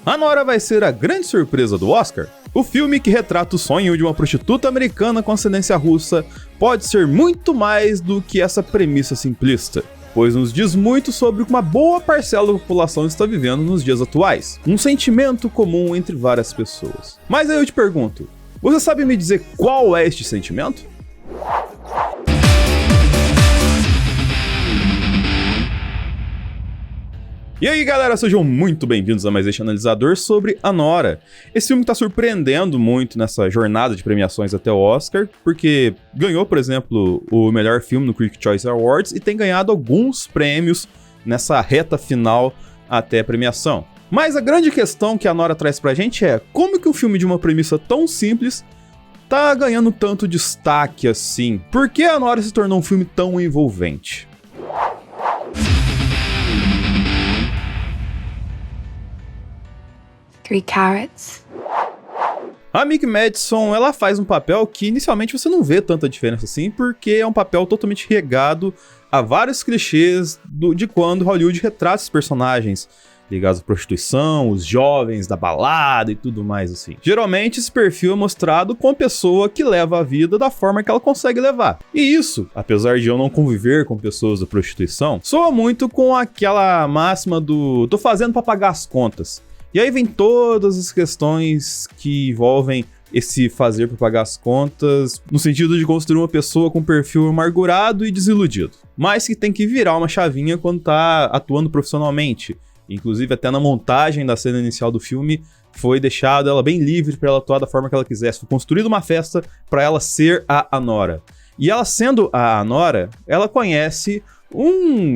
Anora vai ser a grande surpresa do Oscar? O filme que retrata o sonho de uma prostituta americana com ascendência russa pode ser muito mais do que essa premissa simplista, pois nos diz muito sobre o que uma boa parcela da população está vivendo nos dias atuais, um sentimento comum entre várias pessoas. Mas aí eu te pergunto, você sabe me dizer qual é este sentimento? E aí galera, sejam muito bem-vindos a mais este analisador sobre Anora. Esse filme está surpreendendo muito nessa jornada de premiações até o Oscar, porque ganhou, por exemplo, o melhor filme no Critics' Choice Awards e tem ganhado alguns prêmios nessa reta final até a premiação. Mas a grande questão que a Anora traz pra gente é como que um filme de uma premissa tão simples tá ganhando tanto destaque assim? Por que a Anora se tornou um filme tão envolvente? Three carrots. A Mick Madison, ela faz um papel que inicialmente você não vê tanta diferença assim, porque é um papel totalmente regado a vários clichês de quando Hollywood retrata esses personagens ligados à prostituição, os jovens da balada e tudo mais assim. Geralmente esse perfil é mostrado com a pessoa que leva a vida da forma que ela consegue levar. E isso, apesar de eu não conviver com pessoas da prostituição, soa muito com aquela máxima do tô fazendo pra pagar as contas. E aí vem todas as questões que envolvem esse fazer para pagar as contas, no sentido de construir uma pessoa com perfil amargurado e desiludido, mas que tem que virar uma chavinha quando tá atuando profissionalmente. Inclusive até na montagem da cena inicial do filme foi deixado ela bem livre para ela atuar da forma que ela quisesse. Foi construída uma festa para ela ser a Anora. E ela sendo a Anora, ela conhece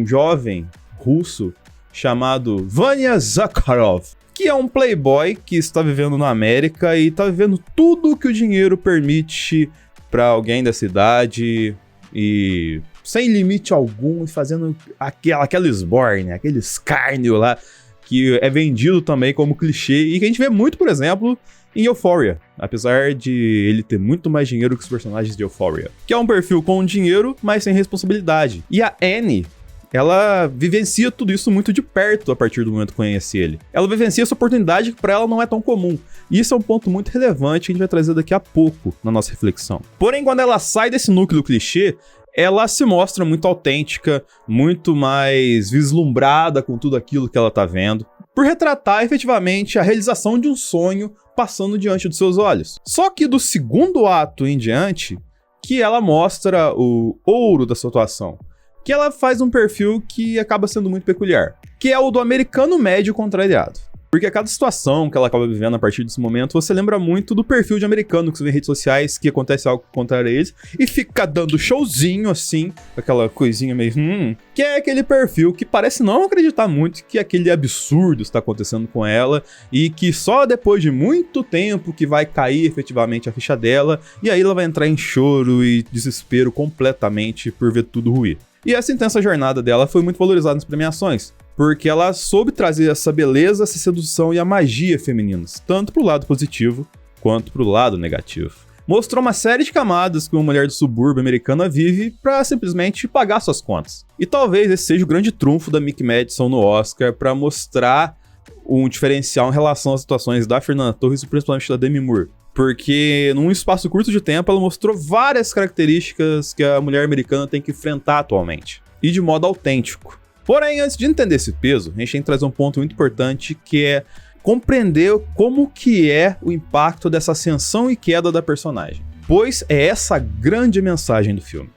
jovem russo chamado Vanya Zakharov, que é um playboy que está vivendo na América e está vivendo tudo que o dinheiro permite para alguém da cidade e sem limite algum, fazendo aquela esbórnia, aquele escárnio lá que é vendido também como clichê e que a gente vê muito, por exemplo, em Euphoria, apesar de ele ter muito mais dinheiro que os personagens de Euphoria, que é um perfil com dinheiro, mas sem responsabilidade. E a Annie, ela vivencia tudo isso muito de perto a partir do momento que conhece ele. Ela vivencia essa oportunidade que pra ela não é tão comum. E isso é um ponto muito relevante que a gente vai trazer daqui a pouco na nossa reflexão. Porém, quando ela sai desse núcleo clichê, ela se mostra muito autêntica, muito mais vislumbrada com tudo aquilo que ela tá vendo, por retratar efetivamente a realização de um sonho passando diante dos seus olhos. Só que do segundo ato em diante, que ela mostra o ouro da situação, que ela faz um perfil que acaba sendo muito peculiar, que é o do americano médio contrariado. Porque a cada situação que ela acaba vivendo a partir desse momento, você lembra muito do perfil de americano que você vê em redes sociais, que acontece algo contrário a eles, e fica dando showzinho assim, aquela coisinha meio que é aquele perfil que parece não acreditar muito que aquele absurdo está acontecendo com ela, e que só depois de muito tempo que vai cair efetivamente a ficha dela, e aí ela vai entrar em choro e desespero completamente por ver tudo ruir. E essa intensa jornada dela foi muito valorizada nas premiações, porque ela soube trazer essa beleza, essa sedução e a magia femininas, tanto pro lado positivo quanto pro lado negativo. Mostrou uma série de camadas que uma mulher do subúrbio americana vive pra simplesmente pagar suas contas. E talvez esse seja o grande trunfo da Mick Madison no Oscar pra mostrar um diferencial em relação às situações da Fernanda Torres e principalmente da Demi Moore. Porque num espaço curto de tempo ela mostrou várias características que a mulher americana tem que enfrentar atualmente, e de modo autêntico. Porém, antes de entender esse peso, a gente tem que trazer um ponto muito importante, que é compreender como que é o impacto dessa ascensão e queda da personagem. Pois é essa a grande mensagem do filme.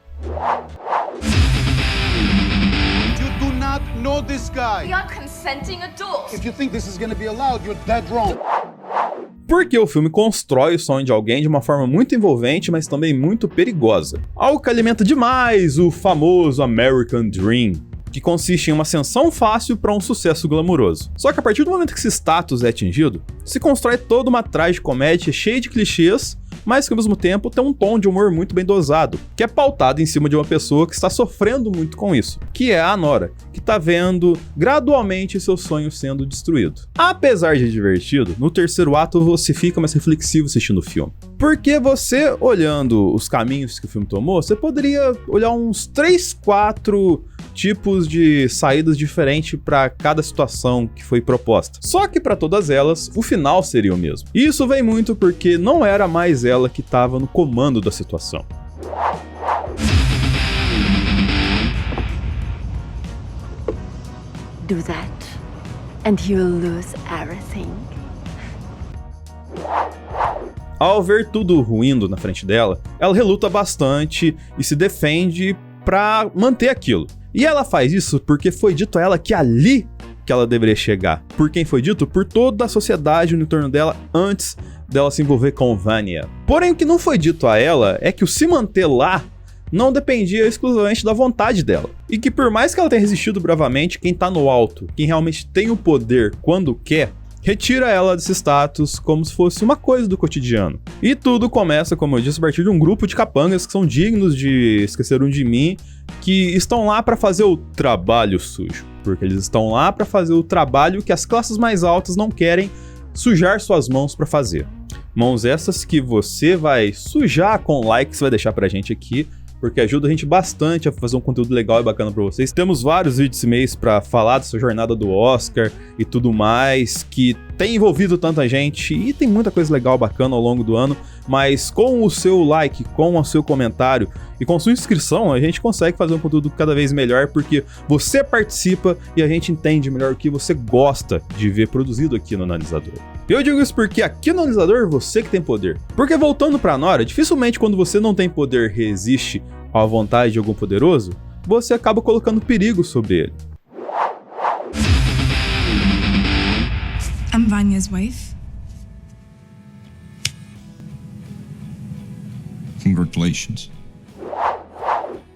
You do not know this guy. We are consenting adults. If you think this is going to be allowed, you're dead wrong. Porque o filme constrói o sonho de alguém de uma forma muito envolvente, mas também muito perigosa. Algo que alimenta demais o famoso American Dream, que consiste em uma ascensão fácil para um sucesso glamuroso. Só que a partir do momento que esse status é atingido, se constrói toda uma tragicomédia cheia de clichês, mas que ao mesmo tempo tem um tom de humor muito bem dosado, que é pautado em cima de uma pessoa que está sofrendo muito com isso, que é a Anora, que está vendo gradualmente seu sonho sendo destruído. Apesar de divertido, no terceiro ato você fica mais reflexivo assistindo o filme. Porque você, olhando os caminhos que o filme tomou, você poderia olhar uns 3, 4 tipos de saídas diferentes para cada situação que foi proposta. Só que para todas elas, o final seria o mesmo. E isso vem muito porque não era mais ela que estava no comando da situação. Do that, and you'll lose everything. Ao ver tudo ruindo na frente dela, ela reluta bastante e se defende pra manter aquilo. E ela faz isso porque foi dito a ela que ali que ela deveria chegar. Por quem foi dito? Por toda a sociedade no entorno dela antes dela se envolver com Vanya. Porém, o que não foi dito a ela é que o se manter lá não dependia exclusivamente da vontade dela. E que por mais que ela tenha resistido bravamente, quem tá no alto, quem realmente tem o poder quando quer, retira ela desse status como se fosse uma coisa do cotidiano. E tudo começa, como eu disse, a partir de um grupo de capangas que são dignos de Esquecer de Mim, que estão lá para fazer o trabalho sujo. Porque eles estão lá para fazer o trabalho que as classes mais altas não querem sujar suas mãos para fazer. Mãos essas que você vai sujar com likes, vai deixar pra gente aqui, porque ajuda a gente bastante a fazer um conteúdo legal e bacana pra vocês. Temos vários vídeos esse mês pra falar dessa jornada do Oscar e tudo mais, que tem envolvido tanta gente e tem muita coisa legal, bacana ao longo do ano, mas com o seu like, com o seu comentário e com sua inscrição, a gente consegue fazer um conteúdo cada vez melhor, porque você participa e a gente entende melhor o que você gosta de ver produzido aqui no Analisador. Eu digo isso porque aqui no Analisador você que tem poder. Porque voltando pra Nora, dificilmente quando você não tem poder resiste à vontade de algum poderoso, você acaba colocando perigo sobre ele. I'm Vanya's wife. Congratulations.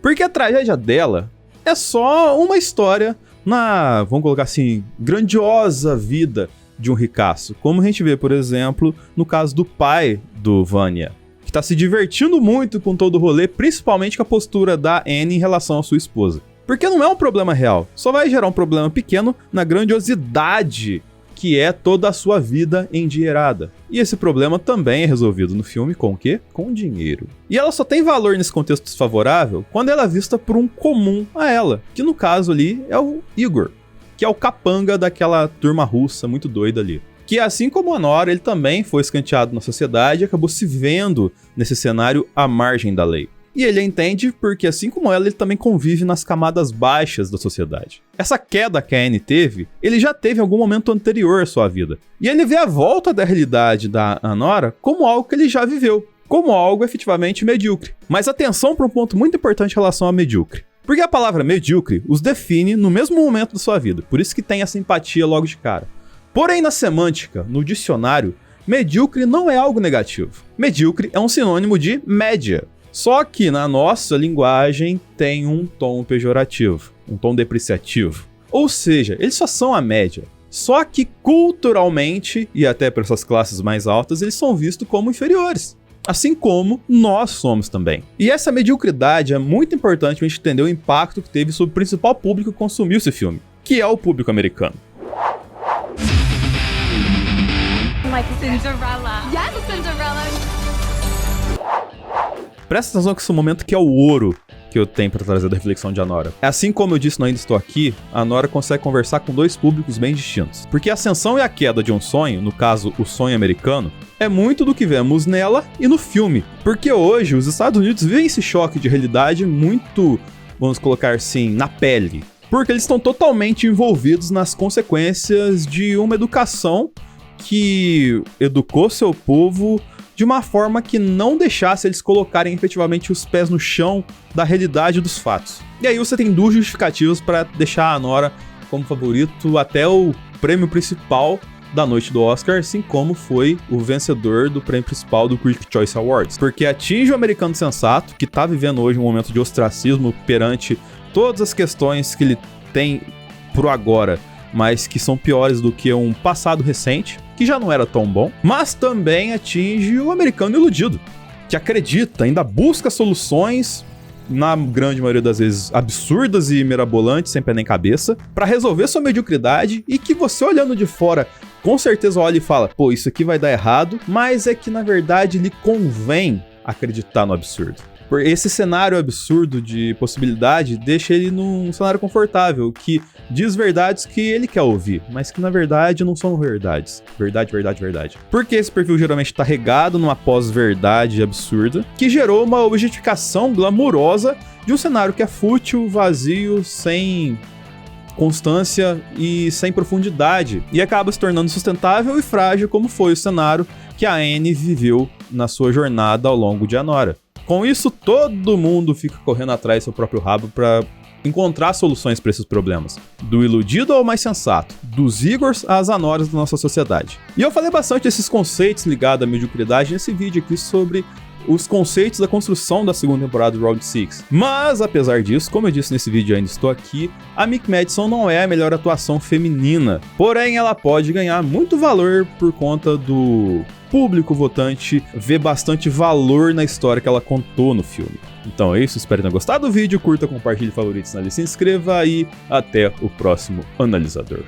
Porque a tragédia dela é só uma história na, vamos colocar assim, grandiosa vida de um ricaço. Como a gente vê, por exemplo, no caso do pai do Vanya, que tá se divertindo muito com todo o rolê, principalmente com a postura da Anne em relação à sua esposa. Porque não é um problema real, só vai gerar um problema pequeno na grandiosidade que é toda a sua vida endinheirada. E esse problema também é resolvido no filme com o quê? Com dinheiro. E ela só tem valor nesse contexto desfavorável quando ela é vista por um comum a ela, que no caso ali é o Igor, que é o capanga daquela turma russa muito doida ali. Que assim como a Nora, ele também foi escanteado na sociedade e acabou se vendo nesse cenário à margem da lei. E ele entende porque, assim como ela, ele também convive nas camadas baixas da sociedade. Essa queda que a Anne teve, ele já teve em algum momento anterior à sua vida. E ele vê a volta da realidade da Nora como algo que ele já viveu, como algo efetivamente medíocre. Mas atenção para um ponto muito importante em relação a medíocre. Porque a palavra medíocre os define no mesmo momento da sua vida, por isso que tem essa empatia logo de cara. Porém, na semântica, no dicionário, medíocre não é algo negativo. Medíocre é um sinônimo de média. Só que na nossa linguagem tem um tom pejorativo, um tom depreciativo. Ou seja, eles só são a média. Só que culturalmente, e até para essas classes mais altas, eles são vistos como inferiores. Assim como nós somos também. E essa mediocridade é muito importante para a gente entender o impacto que teve sobre o principal público que consumiu esse filme, que é o público americano. Like Cinderella. Yes, Cinderella. Presta atenção que esse momento que é o ouro que eu tenho pra trazer da reflexão de Anora. Assim como eu disse no Ainda Estou Aqui, a Anora consegue conversar com dois públicos bem distintos. Porque a ascensão e a queda de um sonho, no caso o sonho americano, é muito do que vemos nela e no filme. Porque hoje os Estados Unidos vivem esse choque de realidade muito, vamos colocar assim, na pele. Porque eles estão totalmente envolvidos nas consequências de uma educação que educou seu povo de uma forma que não deixasse eles colocarem efetivamente os pés no chão da realidade dos fatos. E aí você tem duas justificativas para deixar a Nora como favorito até o prêmio principal da noite do Oscar, assim como foi o vencedor do prêmio principal do Critics' Choice Awards. Porque atinge o americano sensato, que tá vivendo hoje um momento de ostracismo perante todas as questões que ele tem pro agora, mas que são piores do que um passado recente, que já não era tão bom, mas também atinge o americano iludido, que acredita, ainda busca soluções, na grande maioria das vezes absurdas e mirabolantes, sem pé nem cabeça, pra resolver sua mediocridade, e que você olhando de fora com certeza olha e fala, pô, isso aqui vai dar errado, mas é que na verdade lhe convém acreditar no absurdo. Por esse cenário absurdo de possibilidade deixa ele num cenário confortável, que diz verdades que ele quer ouvir, mas que na verdade não são verdades. Verdade, verdade, verdade. Porque esse perfil geralmente tá regado numa pós-verdade absurda, que gerou uma objetificação glamurosa de um cenário que é fútil, vazio, sem constância e sem profundidade, e acaba se tornando sustentável e frágil, como foi o cenário que a Anne viveu na sua jornada ao longo de Anora. Com isso, todo mundo fica correndo atrás do seu próprio rabo para encontrar soluções para esses problemas. Do iludido ao mais sensato, dos Igors às Anoras da nossa sociedade. E eu falei bastante desses conceitos ligados à mediocridade nesse vídeo aqui sobre os conceitos da construção da segunda temporada do Round 6. Mas, apesar disso, como eu disse nesse vídeo ainda estou aqui, a Mick Madison não é a melhor atuação feminina. Porém, ela pode ganhar muito valor por conta do público votante ver bastante valor na história que ela contou no filme. Então é isso, espero que tenham gostado do vídeo, curta, compartilhe, favorite, se inscreva e até o próximo analisador.